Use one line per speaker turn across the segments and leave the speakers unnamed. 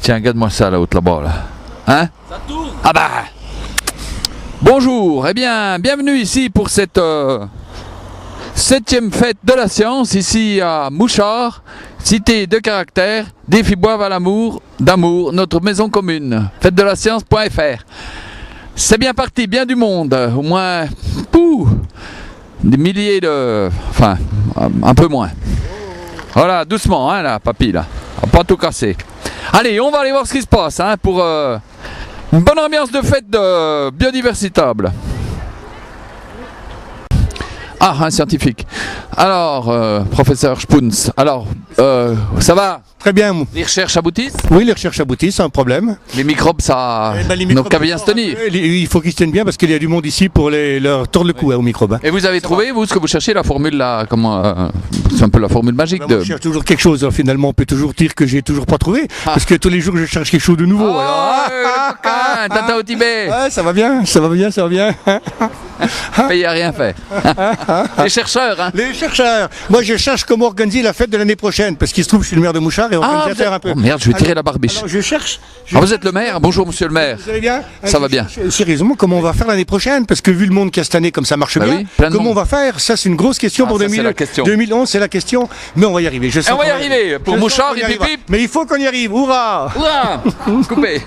Tiens, regarde-moi ça là-bas, là. Hein?
Ça tourne.
Ah bah! Bonjour, eh bien, bienvenue ici pour cette 7e fête de la science, ici à Mouchard, cité de caractère, défi boivent à l'amour, d'amour, notre maison commune, fête-de-la-science.fr. C'est bien parti, bien du monde, au moins, des milliers de... enfin, un peu moins. Voilà, doucement, hein, là, papy, là, on va pas tout casser. Allez, on va aller voir ce qui se passe, hein, pour une bonne ambiance de fête biodiversitable. Ah, un scientifique. Alors, professeur Spoons, alors, ça va?
Très bien.
Les recherches aboutissent?
Oui, les recherches aboutissent, sans problème.
Les microbes, ça...
les
n'ont qu'à bien se tenir.
Il faut qu'ils se tiennent bien parce qu'il y a du monde ici pour leur tordre le cou aux microbes. Hein.
Et vous avez trouvé, vous, ce que vous cherchez, la formule, là, comment... c'est un peu la formule magique de...
Je cherche toujours quelque chose, alors, finalement, on peut toujours dire que j'ai toujours pas trouvé. Parce que tous les jours, je cherche quelque chose de nouveau.
Tata au Tibet.
Ouais, ça va bien, ça va bien, ça va bien.
Pays à rien faire. Les chercheurs, hein.
Les chercheurs. Moi, je cherche comment organiser la fête de l'année prochaine. Parce qu'il se trouve, je suis le maire de Mouchard et organisateur un peu.
Oh merde, je vais tirer la barbiche.
Alors, je cherche.
Vous êtes le maire? Bonjour, monsieur le maire.
Vous allez bien?
Ça va bien.
Sérieusement, comment on va faire l'année prochaine? Parce que vu le monde qu'il y a cette année, comme ça marche bien,
Oui,
comment on va faire? Ça, c'est une grosse question pour
ça, c'est la question.
2011, c'est la question. Mais on va y arriver. Je sais
On va y arriver. Pour Mouchard, et pipi.
Mais il faut qu'on y arrive. Hurrah!
Hurrah! Coupé.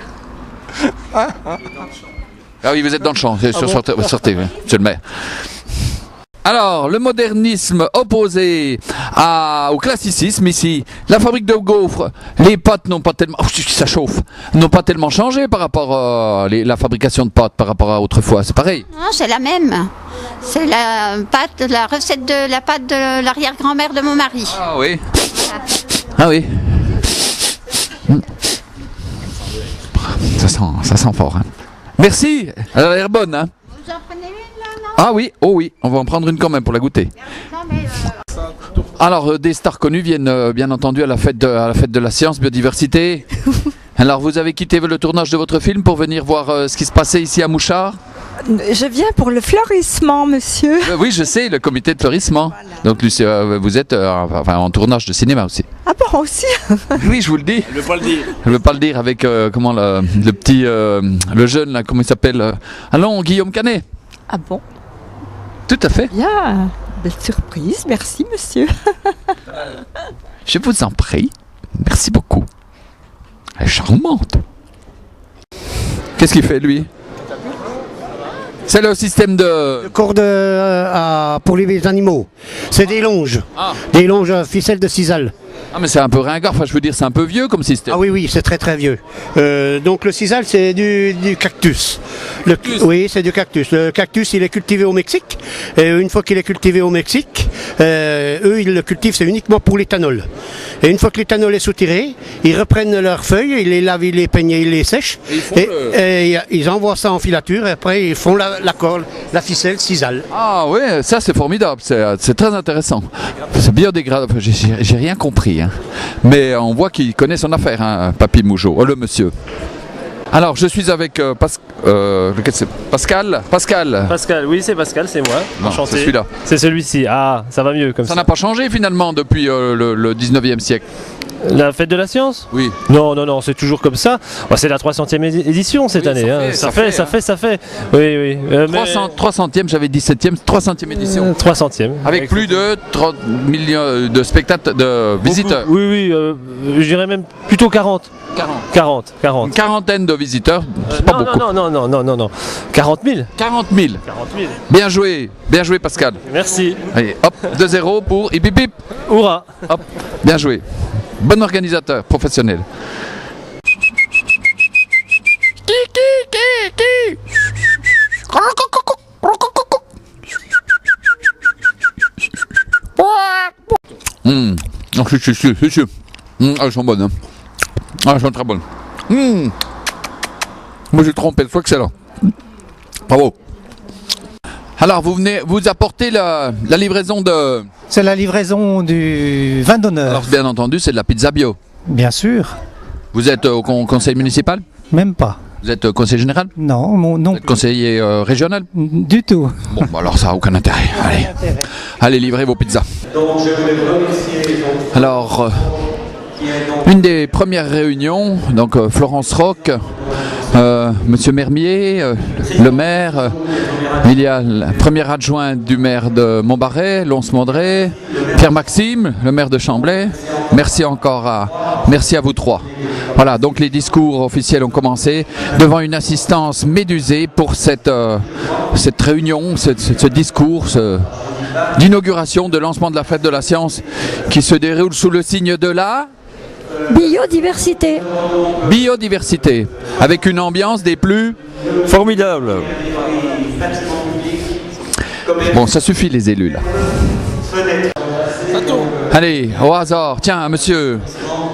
Ah oui, vous êtes dans le champ. Sortez, monsieur le maire. Alors, le modernisme opposé au classicisme ici, la fabrique de gaufres, les pâtes n'ont pas tellement... Oh, ça chauffe. N'ont pas tellement changé par rapport à la fabrication de pâtes par rapport à autrefois. C'est pareil.
Non, c'est la même. C'est la recette de la pâte de l'arrière-grand-mère de mon mari.
Ah oui. Ah oui. Ça sent fort. Hein. Merci. Elle a l'air bonne. Hein.
Vous en prenez une là, non?
Ah oui, oh oui. On va en prendre une quand même pour la goûter.
Non, mais
Alors, des stars connues viennent bien entendu à la fête de la science, biodiversité. Alors, vous avez quitté le tournage de votre film pour venir voir ce qui se passait ici à Mouchard?
Je viens pour le fleurissement, monsieur.
Oui, je sais, le comité de fleurissement. Voilà. Donc, vous êtes en tournage de cinéma aussi.
Ah bon, aussi?
Oui, je vous le dis.
Je ne veux pas le dire.
Je ne veux pas le dire avec, le petit, le jeune, là, comment il s'appelle allons, Guillaume Canet.
Ah bon?
Tout à fait.
Bien, belle surprise, merci, monsieur.
Je vous en prie. Merci beaucoup. Elle est charmante. Qu'est-ce qu'il fait, lui? C'est le système de...
Corde pour les animaux. C'est des longes.
Ah.
Des longes à ficelle de sisal.
Ah mais c'est un peu ringard, enfin je veux dire c'est un peu vieux comme système.
Ah oui, oui, c'est très très vieux. Donc le sisal c'est du cactus. Oui, c'est du cactus. Le cactus il est cultivé au Mexique. Et une fois qu'il est cultivé au Mexique, eux ils le cultivent, c'est uniquement pour l'éthanol. Et une fois que l'éthanol est soutiré, ils reprennent leurs feuilles, ils les lavent, ils les peignent, ils les sèchent. Et ils envoient ça en filature et après ils font la corde, la ficelle sisal.
Ah ouais, ça c'est formidable, c'est très intéressant. C'est biodégradable, j'ai rien compris. Hein. Mais on voit qu'il connaît son affaire, hein, Papy Mougeot, le monsieur. Alors, je suis avec Pascal.
Pascal, oui, c'est Pascal, c'est moi.
Non,
enchanté.
c'est celui-là.
C'est celui-ci. Ah, ça va mieux comme ça.
Ça n'a pas changé finalement depuis le 19e siècle.
La fête de la science?
Oui.
Non, c'est toujours comme ça. Oh, c'est la 300e édition cette année. Ça fait. Oui.
300e, j'avais 17e, 300e édition.
300e.
Avec plus de 30 millions de spectateurs, de visiteurs.
Oui, je dirais même plutôt 40. 40.
Une quarantaine de visiteurs, c'est pas beaucoup.
Non. 40 000.
40 000. Bien joué Pascal.
Merci.
Allez, hop, 2-0 pour hip hip hip.
Hurrah.
Hop, bien joué. Bon organisateur, professionnel. Non, je suis. Elles sont bonnes. Hein. Elles sont très bonnes. Moi j'ai trompé, c'est excellent. Bravo. Alors vous apportez la livraison de...
C'est la livraison du vin d'honneur.
Alors bien entendu c'est de la pizza bio.
Bien sûr.
Vous êtes au conseil municipal?
Même pas.
Vous êtes conseiller général?
Non, non.
Vous êtes conseiller régional?
Du tout.
Bon, bah alors ça n'a aucun intérêt. Allez, livrez vos pizzas. Alors, une des premières réunions, donc Florence Roch, Monsieur Mermier, le maire, il y a le premier adjoint du maire de Montbarret, Lons-Mondré, Pierre-Maxime, le maire de Chamblay. Merci merci à vous trois. Voilà, donc les discours officiels ont commencé devant une assistance médusée pour cette réunion, ce discours d'inauguration, de lancement de la fête de la science qui se déroule sous le signe de la
biodiversité.
Biodiversité, avec une ambiance des plus
Formidable.
Bon, ça suffit les élus là. Allez, au hasard, tiens, monsieur.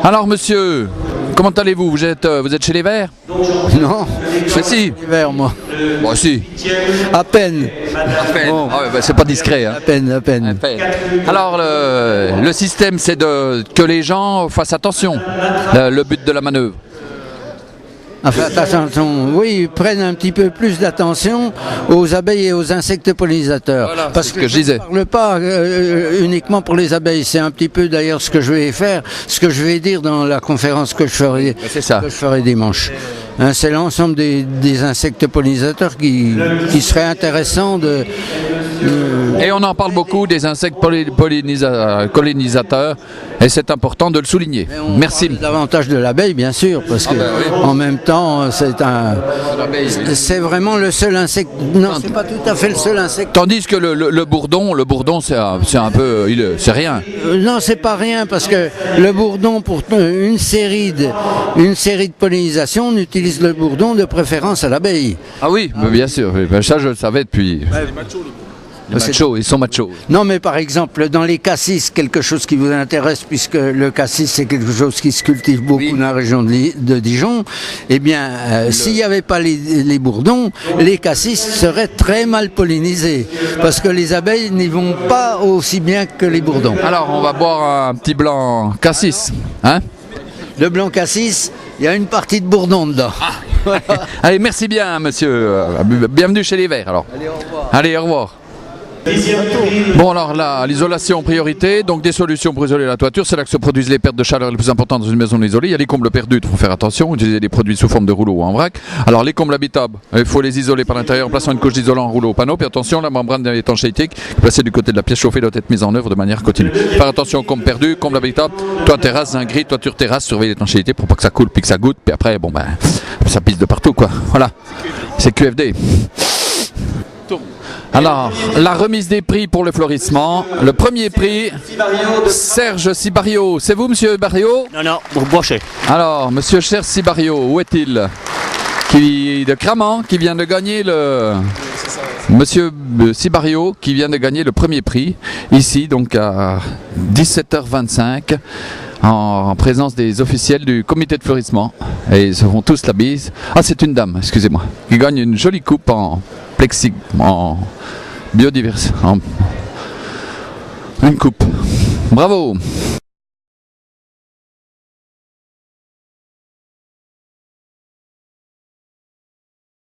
Alors, monsieur, comment allez-vous? Vous êtes chez les Verts?
Non,
Mais si.
les verts, moi.
Bon, si.
À peine.
À peine.
Bon.
Ah ouais, bah, c'est pas discret. Hein.
À peine, à peine.
À peine. Alors, le système, c'est que les gens fassent attention. Le but de la manœuvre.
Enfin, attention, oui, prennent un petit peu plus d'attention aux abeilles et aux insectes pollinisateurs.
Voilà,
parce
c'est ce que je disais.
ne parle pas uniquement pour les abeilles. C'est un petit peu d'ailleurs ce que je vais faire, ce que je vais dire dans la conférence que je ferai dimanche. Hein, c'est l'ensemble des insectes pollinisateurs qui serait intéressant de...
Et on en parle beaucoup des insectes pollinisateurs, et c'est important de le souligner. Merci.
Davantage de l'abeille, bien sûr, parce que en même temps, c'est vraiment le seul insecte. Non, c'est pas tout à fait le seul insecte.
Tandis que le bourdon, c'est un peu, c'est rien.
Non, c'est pas rien, parce que le bourdon, pour une série de pollinisation, on utilise le bourdon de préférence à l'abeille.
Ah oui, mais bien sûr. Oui. Ben, ça, je le savais depuis. Ils sont machos.
Non, mais par exemple, dans les cassis, quelque chose qui vous intéresse, puisque le cassis, c'est quelque chose qui se cultive beaucoup dans la région de Dijon, eh bien, s'il n'y avait pas les bourdons, les cassis seraient très mal pollinisés, parce que les abeilles n'y vont pas aussi bien que les bourdons.
Alors, on va boire un petit blanc cassis, hein?
Le blanc cassis, il y a une partie de bourdon dedans.
Voilà. Allez, merci bien, monsieur. Bienvenue chez les Verts, alors. Allez, au revoir. Bon, alors là, l'isolation priorité, donc des solutions pour isoler la toiture, c'est là que se produisent les pertes de chaleur les plus importantes dans une maison isolée. Il y a les combles perdus, il faut faire attention, utiliser des produits sous forme de rouleau ou en vrac. Alors les combles habitables, il faut les isoler par l'intérieur en plaçant une couche d'isolant en rouleau au panneau. Puis attention, la membrane d'étanchéité placée du côté de la pièce chauffée doit être mise en œuvre de manière continue. Faire attention aux combles perdus, combles habitables, toit terrasse, un gris, toiture terrasse, surveiller l'étanchéité pour pas que ça coule puis que ça goûte. Puis après, bon ben, ça pisse de partout quoi. Voilà, c'est QFD. Alors, la remise des prix pour le florissement. Le premier prix, Serge Sibario. C'est vous, monsieur Barrio?
Non, vous brochez.
Alors, monsieur Serge Sibario, où est-il? De Cramant, qui vient de gagner Monsieur Sibario, qui vient de gagner le premier prix, ici, donc à 17h25. En présence des officiels du comité de fleurissement. Et ils se font tous la bise. Ah, c'est une dame, excusez-moi, qui gagne une jolie coupe en plexi, en biodiversité. Une coupe. Bravo.